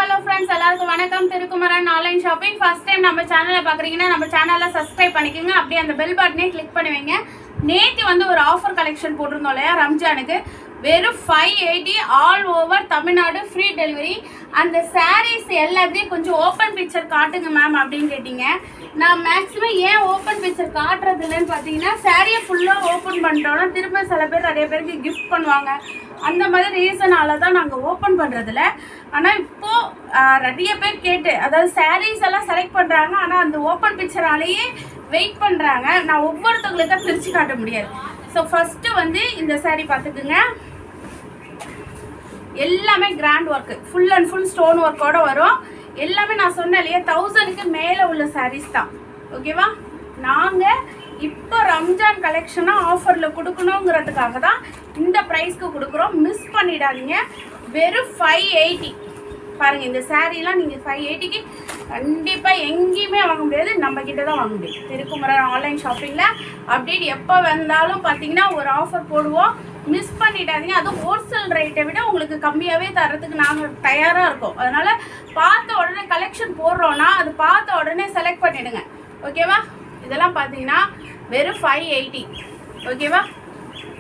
Hello friends, எல்லாருக்கும் வணக்கம். Thirukumaran online shopping. First time நம்ம சேனலை பார்க்குறீங்கன்னா நம்ம சேனலை சப்ஸ்கிரைப் பண்ணிக்கோங்க. அப்படியே அந்த பெல் பட்டனே கிளிக் பண்ணுவீங்க. நேற்று வந்து ஒரு ஆஃபர் கலெக்ஷன் போட்டிருந்தோம் இல்லையா, ரம்ஜானுக்கு. வெறும் 580 all over Tamil Nadu free delivery. அந்த சாரீஸ் எல்லாத்தையும் கொஞ்சம் ஓப்பன் பிக்சர் காட்டுங்க மேம் அப்படின்னு கேட்டிங்க. நான் மேக்ஸிமம் ஏன் ஓப்பன் பிக்சர் காட்டுறது இல்லைன்னு பார்த்தீங்கன்னா, சாரியை ஃபுல்லாக ஓப்பன் பண்ணிட்டோன்னா திரும்ப சில பேர் நிறைய பேருக்கு கிஃப்ட் பண்ணுவாங்க. அந்த மாதிரி ரீசனால தான் நாங்கள் ஓப்பன் பண்ணுறதில்ல. ஆனால் இப்போது நிறைய பேர் கேட்டு, அதாவது சாரீஸ் எல்லாம் செலக்ட் பண்ணுறாங்க, ஆனால் அந்த ஓப்பன் பிக்சராலேயே வெயிட் பண்ணுறாங்க. நான் ஒவ்வொருத்தவங்களுக்கா பிரித்து காட்ட முடியாது. ஸோ ஃபஸ்ட்டு வந்து இந்த சாரீ பார்த்துக்குங்க. எல்லாமே grand work, full and full stone ஒர்க்கோடு வரும். எல்லாமே நான் சொன்னேன் இல்லையா, 1000க்கு மேலே உள்ள சாரீஸ் தான். ஓகேவா? நாங்கள் இப்போ ரம்ஜான் கலெக்ஷனாக ஆஃபரில் கொடுக்கணுங்கிறதுக்காக தான் இந்த ப்ரைஸ்க்கு கொடுக்குறோம். மிஸ் பண்ணிடாதீங்க. வெறும் 580 பாருங்கள். இந்த சாரீலாம் நீங்கள் 580க்கு கண்டிப்பாக எங்கேயுமே வாங்க முடியாது, நம்ம கிட்ட தான் வாங்க முடியும். திருக்குமரன் ஆன்லைன் ஷாப்பிங்கில் அப்டேட் எப்போ வந்தாலும் பார்த்தீங்கன்னா ஒரு ஆஃபர் போடுவோம். மிஸ் பண்ணிடாதீங்க. அதுவும் ஹோல்சேல் ரேட்டை விட உங்களுக்கு கம்மியாகவே தரத்துக்கு நாங்கள் தயாராக இருக்கோம். அதனால் பார்த்த உடனே கலெக்ஷன் போடுறோன்னா அது பார்த்த உடனே செலக்ட் பண்ணிவிடுங்க. ஓகேவா? இதெல்லாம் பார்த்தீங்கன்னா வெறும் 580. ஓகேவா?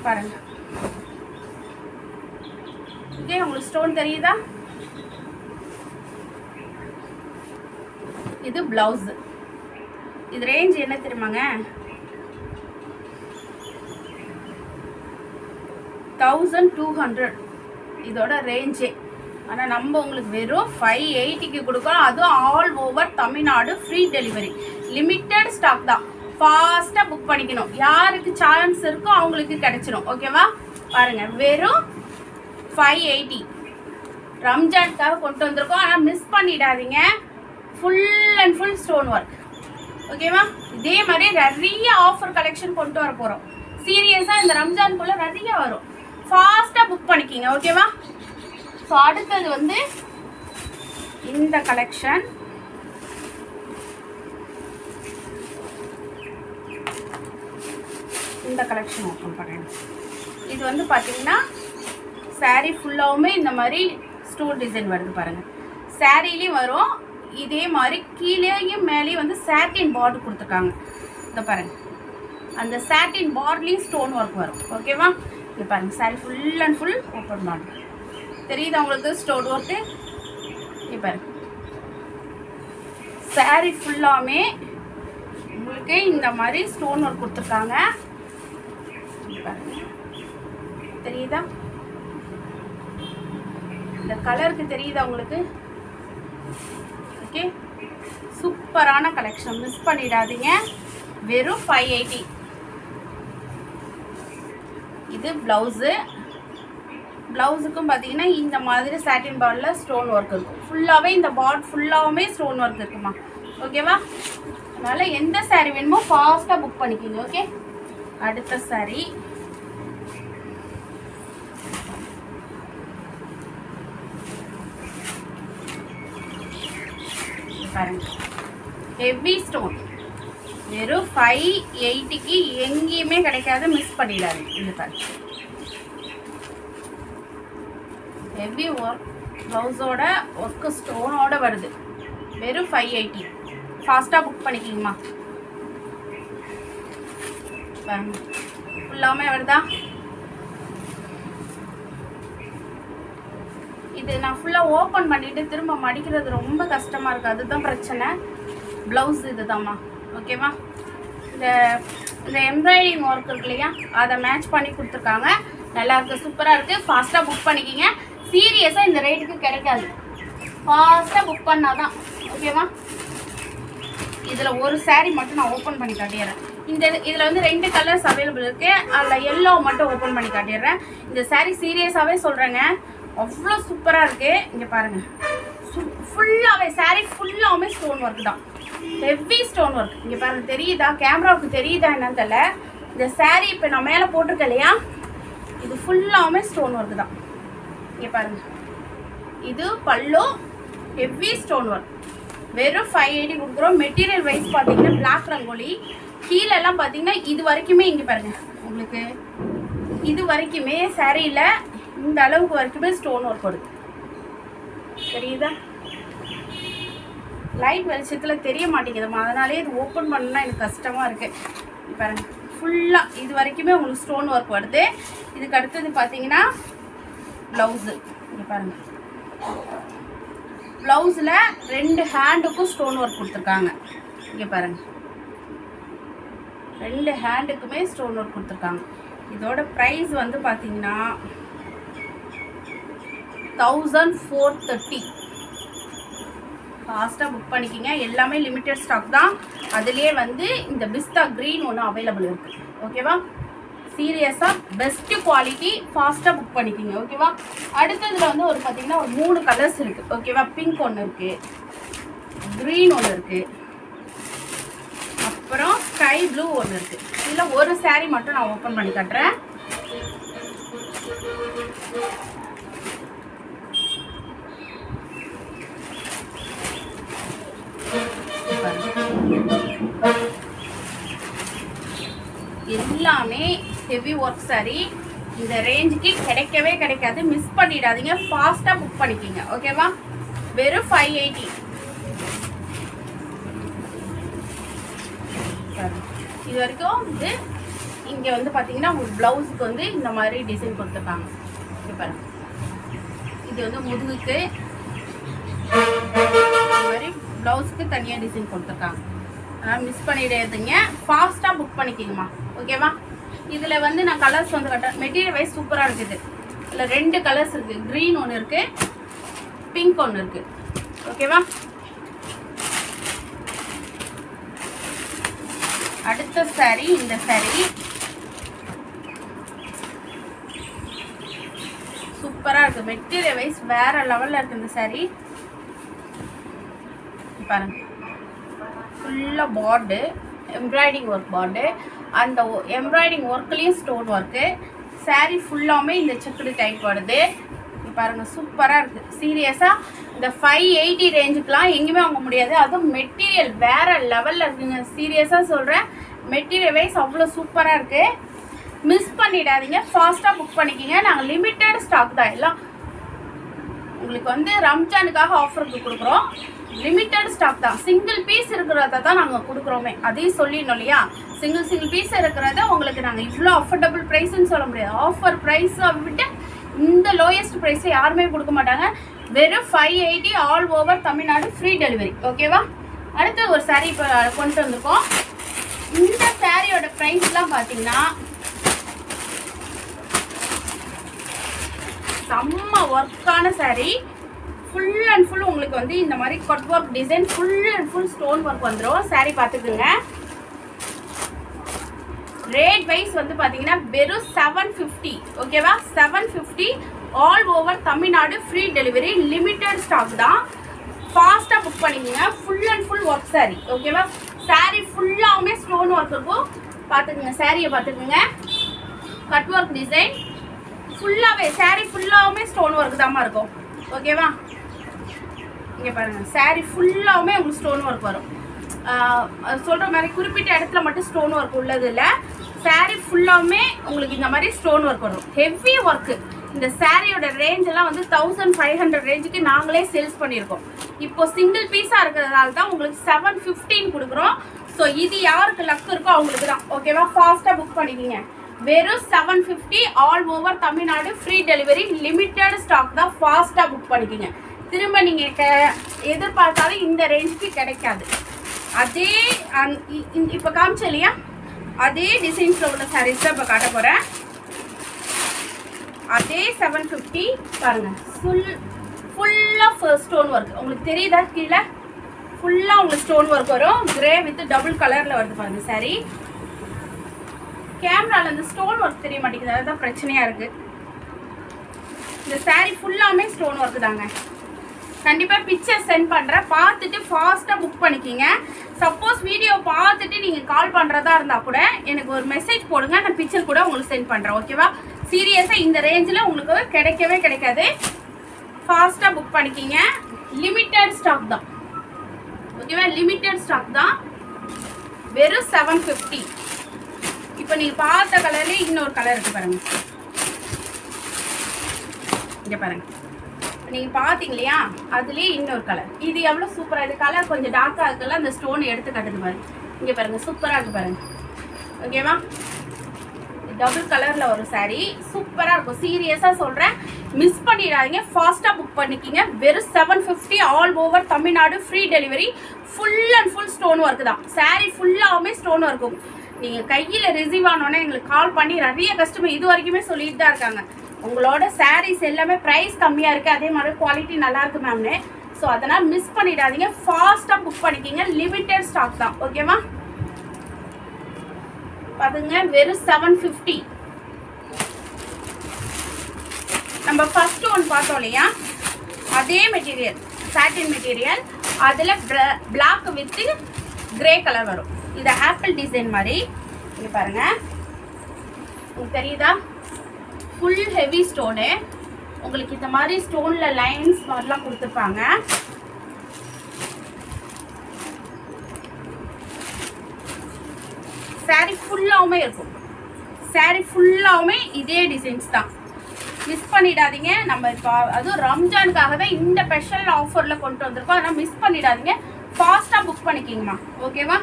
பாருங்கள். ஓகே, உங்களுக்கு ஸ்டோன் தெரியுதா? இது பிளவுஸ். இது ரேஞ்ச் என்ன தெரியுமாங்க? 1200 இதோட ரேஞ்சே. ஆனால் நம்ம உங்களுக்கு வெறும் 580க்கு கொடுக்குறோம். அதுவும் all over Tamil Nadu free delivery. Limited stock தான். ஃபாஸ்ட்டாக புக் பண்ணிக்கணும். யாருக்கு சான்ஸ் இருக்கோ அவங்களுக்கு கிடைச்சிடும். ஓகேவா? பாருங்கள், வெறும் 580 ரம்ஜானுக்காக கொண்டு வந்திருக்கோம். ஆனால் மிஸ் பண்ணிடாதீங்க. Full and full stone work. ஓகேவா? இதே மாதிரி நிறைய ஆஃபர் கலெக்ஷன் கொண்டு வர போகிறோம். சீரியஸாக இந்த ரம்ஜானுக்குள்ளே நிறைய வரும். ஃபாஸ்ட்டாக புக் பண்ணிக்கிங்க. ஓகேவா? ஸோ அடுத்தது வந்து இந்த கலெக்ஷன். இந்த கலெக்ஷன் ஓப்பன் பண்ணுறேன். இது வந்து பார்த்தீங்கன்னா சாரீ ஃபுல்லாகவுமே இந்த மாதிரி ஸ்டோன் டிசைன் வருது பாருங்கள். சாரீலேயும் வரும். இதே மாதிரி கீழேயும் மேலேயும் வந்து சாட்டின் பார்டர் கொடுத்துருக்காங்க. இதை பாருங்கள், அந்த சாட்டின் பார்டர்லேயும் ஸ்டோன் ஒர்க் வரும். ஓகேவா? இது பாருங்கள், sari full and full open border தெரியுது உங்களுக்கு, ஸ்டோன் ஒர்க்கு. இது பாருங்கள், சாரீ ஃபுல்லாமே உங்களுக்கு இந்த மாதிரி ஸ்டோன் ஒர்க் கொடுத்துருக்காங்க. பாருங்கள், தெரியுதா? இந்த கலருக்கு தெரியுதா உங்களுக்கு? ஓகே, சூப்பரான கலெக்ஷன். மிஸ் பண்ணிடாதீங்க. வெறும் 580. இது ப்ளவுஸு. ப்ளவுஸுக்கும் பார்த்தீங்கன்னா இந்த மாதிரி சாட்டின் பார்டரில் ஸ்டோன் ஒர்க் இருக்கும். ஃபுல்லாகவே இந்த பார்ட் ஃபுல்லாகவுமே ஸ்டோன் ஒர்க் இருக்குமா. ஓகேவா? அதனால் எந்த சாரீ வேணுமோ ஃபாஸ்ட்டாக புக் பண்ணிக்கிங்க. ஓகே, அடுத்த சாரீ பாருங்க. Heavy stone. வெறும் 580க்கு எங்கேயுமே கிடைக்காது, மிஸ் பண்ணிடாது. இது பாருங்க, ஹெவி ஒர்க் ப்ளவுஸோட ஒர்க்கு ஸ்டோனோட வருது. வெறும் 580. ஃபாஸ்ட்டாக புக் பண்ணிக்கிங்கம்மா. பாருங்க, ஃபுல்லாமே வருதா? இது நான் ஃபுல்லாக ஓப்பன் பண்ணிவிட்டு திரும்ப மடிக்கிறது ரொம்ப கஷ்டமாக இருக்குது. அதுதான் பிரச்சனை. ப்ளவுஸ் இது தான்மா. ஓகேவா? இந்த எம்ப்ராய்டிங் ஒர்க் இருக்கு இல்லையா, அதை மேட்ச் பண்ணி கொடுத்துருக்காங்க. நல்லாயிருக்கு, சூப்பராக இருக்குது. ஃபாஸ்ட்டாக புக் பண்ணிக்கிங்க. சீரியஸாக இந்த ரேட்டுக்கு கிடைக்காது. ஃபாஸ்ட்டாக புக் பண்ணால் தான். ஓகேவா? இதில் ஒரு சாரீ மட்டும் நான் ஓப்பன் பண்ணி காட்டிடுறேன். இதில் வந்து 2 கலர்ஸ் அவைலபிள் இருக்குது. அதில் எல்லோ மட்டும் ஓப்பன் பண்ணி காட்டிடுறேன். இந்த சாரீ சீரியஸாகவே சொல்கிறேங்க, அவ்வளோ சூப்பராக இருக்குது. இங்கே பாருங்கள், ஃபுல்லாகவே சாரீ ஃபுல்லாகவுமே ஸ்டோன் ஒர்க் தான். Heavy stone work. இங்கே பாருங்கள், தெரியுதா? கேமராவுக்கு தெரியுதா என்னன்னு தெரியல. இந்த சாரீ இப்போ நான் மேலே போட்டிருக்கேன் இல்லையா, இது ஃபுல்லாகவுமே ஸ்டோன் ஒர்க் தான். இங்கே பாருங்கள், இது பல்லு. Heavy stone work. வெறும் 580 கொடுக்குறோம். மெட்டீரியல் வைஸ் பார்த்தீங்கன்னா பிளாக் ரங்கோலி. கீழெல்லாம் பார்த்தீங்கன்னா இது வரைக்குமே இங்கே பாருங்கள், உங்களுக்கு இது வரைக்குமே சாரியில் இந்த அளவுக்கு வரைக்குமே ஸ்டோன் ஒர்க் வருது. தெரியுதா? லைட் வெளிச்சத்தில் தெரிய மாட்டேங்குதுமா, அதனாலே இது ஓப்பன் பண்ணால் எனக்கு கஷ்டமாக இருக்குது. பாருங்க ஃபுல்லாக இது வரைக்குமே உங்களுக்கு ஸ்டோன் ஒர்க் வருது. இதுக்கு அடுத்தது பார்த்தீங்கன்னா ப்ளவுஸு. இங்கே பாருங்கள், ப்ளவுஸில் 2 ஹேண்டுக்கும் ஸ்டோன் ஒர்க் கொடுத்துருக்காங்க. இங்கே பாருங்கள், 2 ஹேண்டுக்குமே ஸ்டோன் ஒர்க் கொடுத்துருக்காங்க. இதோட ப்ரைஸ் வந்து பார்த்தீங்கன்னா 1430. ஃபாஸ்ட்டாக புக் பண்ணிக்கிங்க. எல்லாமே லிமிட்டட் ஸ்டாக் தான். அதுலேயே வந்து இந்த பிஸ்தா க்ரீன் ஒன்று அவைலபிள் இருக்குது. ஓகேவா, சீரியஸாக பெஸ்ட்டு குவாலிட்டி. ஃபாஸ்ட்டாக புக் பண்ணிக்கிங்க. ஓகேவா, அடுத்ததில் வந்து ஒரு பார்த்திங்கன்னா ஒரு 3 கலர்ஸ் இருக்குது. ஓகேவா, பிங்க் ஒன்று இருக்குது, க்ரீன் ஒன்று இருக்குது, அப்புறம் ஸ்கை ப்ளூ ஒன்று இருக்குது. இதில் ஒரு சாரீ மட்டும் நான் ஓப்பன் பண்ணி காட்டுறேன். எல்லாமே ஹெவி ஒர்க் சாரி. இந்த ரேஞ்சுக்கு கிடைக்கவே கிடைக்காது. மிஸ் பண்ணிடாதீங்க. ஃபாஸ்ட்டாக புக் பண்ணிக்கிங்க. ஓகேவா, வெறும் 580. இது வரைக்கும் இது இங்கே வந்து பார்த்தீங்கன்னா உங்களுக்கு ப்ளவுஸுக்கு வந்து இந்த மாதிரி டிசைன் கொடுத்துருக்காங்க. இப்போ இது வந்து முதுகுக்கு இந்த மாதிரி ப்ளவுஸுக்கு தனியாக டிசைன் கொடுத்துருக்காங்க. அதனால் மிஸ் பண்ணிடாதீங்க. ஃபாஸ்ட்டாக புக் பண்ணிக்கிங்கம்மா. ஓகேவா, இதில் வந்து நான் கலர்ஸ் வந்து கட்டேன். மெட்டீரியல் வைஸ் சூப்பராக இருக்குது. இதில் 2 கலர்ஸ் இருக்குது. க்ரீன் ஒன்று இருக்குது, பிங்க் ஒன்று இருக்குது. ஓகேவா, அடுத்த சாரீ இந்த சாரீ சூப்பராக இருக்குது. மெட்டீரியல் வைஸ் வேறு லெவலில் இருக்குது இந்த சாரீ. பாருங்கள், ஃபுல்லாக பார்டு எம்ப்ராய்டிங் ஒர்க் பார்டு. அந்த எம்ப்ராய்டிங் ஒர்க்லேயும் ஸ்டோன் ஒர்க்கு. சாரீ ஃபுல்லாமே இந்த செக்குடு டைப் வருது. பாருங்கள், சூப்பராக இருக்குது. சீரியஸாக இந்த 580 ரேஞ்சுக்கெலாம் எங்கேயுமே வாங்க முடியாது. அதுவும் மெட்டீரியல் வேறு லெவலில் இருக்குங்க. சீரியஸாக சொல்கிறேன், மெட்டீரியல் வைஸ் அவ்வளோ சூப்பராக இருக்குது. மிஸ் பண்ணிடாதீங்க. ஃபாஸ்ட்டாக புக் பண்ணிக்கிங்க. நாங்கள் லிமிட்டட் ஸ்டாக் தான். எல்லாம் உங்களுக்கு வந்து ரம்ஜானுக்காக ஆஃபருக்கு கொடுக்குறோம். லிமிட்டட் ஸ்டாக் தான். சிங்கிள் பீஸ் இருக்கிறத தான் நாங்கள் கொடுக்குறோமே. அதையும் சொல்லிடணும் இல்லையா. சிங்கிள் பீஸ் இருக்கிறத உங்களுக்கு நாங்கள் இவ்வளோ அஃபோர்டபுள் ப்ரைஸ்ன்னு சொல்ல முடியாது. ஆஃபர் ப்ரைஸை விட்டு இந்த லோயஸ்ட் ப்ரைஸை யாருமே கொடுக்க மாட்டாங்க. வெறும் 580 all over Tamil Nadu free delivery. ஓகேவா, அடுத்து ஒரு சாரீ இப்போ கொண்டு வந்திருக்கோம். இந்த சாரியோட ப்ரைஸ்லாம் பார்த்தீங்கன்னா செம்ம ஒர்க்கான சாரீ. ஃபுல் அண்ட் ஃபுல் உங்களுக்கு வந்து இந்த மாதிரி cut work design, full and full stone work வந்துடும். சாரீ பார்த்துக்குங்க. ரேட் வைஸ் வந்து பார்த்தீங்கன்னா வெறும் 750. ஓகேவா, 750 all over Tamil Nadu free delivery. Limited stock தான். ஃபாஸ்ட்டாக புக் பண்ணிக்கோங்க. Full and full work saree. ஓகேவா, சாரீ ஃபுல்லாகவுமே ஸ்டோன் ஒர்க் இருக்கும். பார்த்துக்குங்க, சாரியை பார்த்துக்குங்க. கட் ஒர்க் டிசைன் ஃபுல்லாகவே சாரீ ஃபுல்லாகவுமே ஸ்டோன் ஒர்க் தாம்மா இருக்கும். ஓகேவா, இங்கே பாருங்கள், சாரீ ஃபுல்லாகவுமே உங்களுக்கு ஸ்டோன் ஒர்க் வரும். சொல்கிற மாதிரி குறிப்பிட்ட இடத்துல மட்டும் ஸ்டோன் ஒர்க் உள்ளது இல்லை. சாரீ ஃபுல்லாகவுமே உங்களுக்கு இந்த மாதிரி ஸ்டோன் ஒர்க் வரும். Heavy work. இந்த சாரியோட ரேஞ்செல்லாம் வந்து 1500 ரேஞ்சுக்கு நாங்களே சேல்ஸ் பண்ணியிருக்கோம். இப்போது சிங்கிள் பீஸாக இருக்கிறதால தான் உங்களுக்கு 715 கொடுக்குறோம். ஸோ இது யாருக்கு லக் இருக்கோ அவங்களுக்கு தான். ஓகேவா, ஃபாஸ்ட்டாக புக் பண்ணிக்கிங்க. வெறும் 750 all over Tamil Nadu free delivery. Limited stock தான். ஃபாஸ்ட்டாக புக் பண்ணிக்கிங்க. திரும்ப நீங்கள் எதிர்பார்த்தாலும் இந்த ரேஞ்சுக்கு கிடைக்காது. அதே இப்போ காமிச்சேன் இல்லையா, அதே டிசைன்ஸில் உள்ள சாரீஸ் தான் இப்போ காட்ட போகிறேன். அதே 750 பாருங்கள். ஃபுல்லாக ஸ்டோன் ஒர்க் உங்களுக்கு தெரியுதா? கீழே ஃபுல்லாக உங்களுக்கு ஸ்டோன் ஒர்க் வரும். கிரே வித் டபுள் கலரில் வருது பாருங்கள் சாரீ. கேமராவில் இந்த ஸ்டோன் ஒர்க் தெரிய மாட்டேங்குது, அதுதான் பிரச்சனையாக இருக்குது. இந்த சாரீ ஃபுல்லாமே ஸ்டோன் ஒர்க்கு தாங்க. கண்டிப்பாக பிக்சர் சென்ட் பண்ணுறேன். பார்த்துட்டு ஃபாஸ்ட்டாக புக் பண்ணிக்கிங்க. சப்போஸ் வீடியோ பார்த்துட்டு நீங்கள் கால் பண்ணுறதா இருந்தால் கூட எனக்கு ஒரு மெசேஜ் போடுங்க. நான் பிக்சர் கூட உங்களுக்கு சென்ட் பண்ணுறேன். ஓகேவா, சீரியஸாக இந்த ரேஞ்சில் உங்களுக்கு கிடைக்கவே கிடைக்காது. ஃபாஸ்ட்டாக புக் பண்ணிக்கிங்க. லிமிட்டட் ஸ்டாக் தான். ஓகேவா, லிமிட்டட் ஸ்டாக் தான். வெறும் 750. இப்போ நீங்கள் பார்த்த கலர்லேயே இன்னொரு கலர் இருக்குது பாருங்கள். இங்கே பாருங்கள், நீங்கள் பார்த்தீங்க இல்லையா, அதுலேயே இன்னொரு கலர். இது எவ்வளோ சூப்பராக, இது கலர் கொஞ்சம் டார்க்காக இருக்குல்ல, அந்த ஸ்டோன் எடுத்து கட்டுது பாருங்க. இங்கே பாருங்கள், சூப்பராக இருக்குது பாருங்கள். ஓகேவா, டபுள் கலரில் ஒரு சாரீ சூப்பராக இருக்கும். சீரியஸாக சொல்கிறேன், மிஸ் பண்ணிடாதீங்க, ஃபாஸ்ட்டாக புக் பண்ணிக்கிங்க. வெறும் 750 all over Tamil Nadu, free delivery. Full and full stone work தான். சாரீ ஃபுல்லாகவுமே ஸ்டோன் ஒர்க்கும். நீங்கள் கையில் ரிசீவ் ஆனோன்னே எங்களுக்கு கால் பண்ணி நிறைய கஸ்டமர் இது வரைக்குமே சொல்லிட்டு தான் இருக்காங்க, உங்களோட சாரீஸ் எல்லாமே ப்ரைஸ் கம்மியாக இருக்குது, அதே மாதிரி குவாலிட்டி நல்லாயிருக்கு மேம்னு. ஸோ அதனால் மிஸ் பண்ணிடாதீங்க, ஃபாஸ்ட்டாக புக் பண்ணிக்கிங்க. லிமிட்டட் ஸ்டாக் தான். ஓகேவா, பாருங்க, வெறும் 750. நம்ம ஃபர்ஸ்ட் ஒன் பார்த்தோம் இல்லையா, அதே மெட்டீரியல், சாட்டின் மெட்டீரியல், அதில் பிளாக் வித் கிரே கலர் வரும். இது ஆப்பிள் டிசைன் மாதிரி. இங்கே பாருங்க, உங்களுக்கு தெரியுதா, ஃபுல் ஹெவி ஸ்டோனு. உங்களுக்கு இந்த மாதிரி ஸ்டோனில் லைன்ஸ் மாதிரிலாம் கொடுத்துருப்பாங்க. சாரீ ஃபுல்லாகவுமே இருக்கும். சாரீ ஃபுல்லாகவுமே இதே டிசைன்ஸ் தான். மிஸ் பண்ணிடாதீங்க. நம்ம இப்போ அதுவும் ரம்ஜானுக்காக தான் இந்த ஸ்பெஷல் ஆஃபரில் கொண்டு வந்திருக்கோம். அதனால் மிஸ் பண்ணிடாதீங்க, ஃபாஸ்ட்டாக புக் பண்ணிக்கிங்கம்மா. ஓகேவா,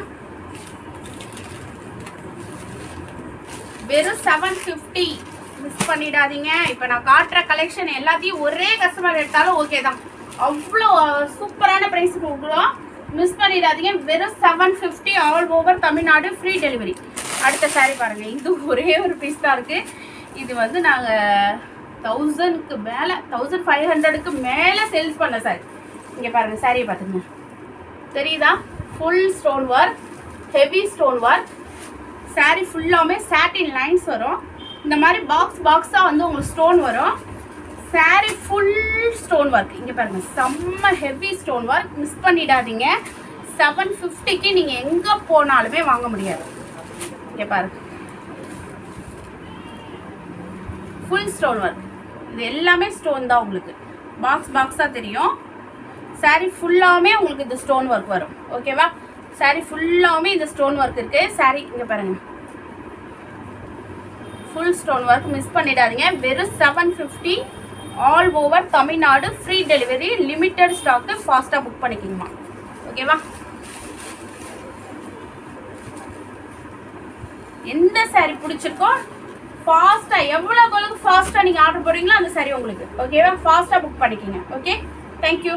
வெறும் 750. மிஸ் பண்ணிடாதீங்க. இப்போ நான் காட்டுற கலெக்ஷன் எல்லாத்தையும் ஒரே கஸ்டமர் எடுத்தாலும் ஓகே தான். அவ்வளோ சூப்பரான ப்ரைஸ் கொடுக்குறோம். மிஸ் பண்ணிடாதீங்க. வெறும் 750 all over Tamil Nadu, free delivery. அடுத்த சாரீ பாருங்கள், இது ஒரே ஒரு பீஸ் தான் இருக்குது. இது வந்து நாங்கள் 1000க்கு மேலே, 1500க்கு மேலே சேல்ஸ் பண்ண சாரி. இங்கே பாருங்கள், சாரியை பார்த்துங்க, தெரியுதா, full stone work, heavy stone work. Sari ஃபுல்லாமே சாட்டின் லைன்ஸ் வரும். இந்த மாதிரி பாக்ஸாக வந்து உங்களுக்கு ஸ்டோன் வரும். Sari full stone work. இங்கே பாருங்கள், செம்ம ஹெவி ஸ்டோன் ஒர்க். மிஸ் பண்ணிடாதீங்க. 750க்கு நீங்கள் எங்கே போனாலுமே வாங்க முடியாது. இங்கே பாருங்க, ஃபுல் ஸ்டோன் ஒர்க். இது எல்லாமே ஸ்டோன் தான். உங்களுக்கு பாக்ஸாக தெரியும். சாரீ ஃபுல்லாகவுமே உங்களுக்கு இந்த ஸ்டோன் ஒர்க் வரும். ஓகேவா, சாரீ ஃபுல்லாகவுமே இந்த ஸ்டோன் ஒர்க் இருக்குது. சாரீ இங்கே பாருங்கள், ஃபுல் ஸ்டோன் ஒர்க். மிஸ் பண்ணிடாதீங்க. வெறும் 750 all over Tamil Nadu, free delivery. Limited stock. ஃபாஸ்ட்டாக புக் பண்ணிக்கிங்கம்மா. ஓகேவா, எந்த சாரீ பிடிச்சிருக்கோ ஃபாஸ்ட்டாக, எவ்வளோக்கு ஃபாஸ்ட்டாக நீங்கள் ஆர்டர் போடுறீங்களோ அந்த சாரீ உங்களுக்கு. ஓகேவா, ஃபாஸ்ட்டாக புக் பண்ணிக்கிங்க. Okay, thank you.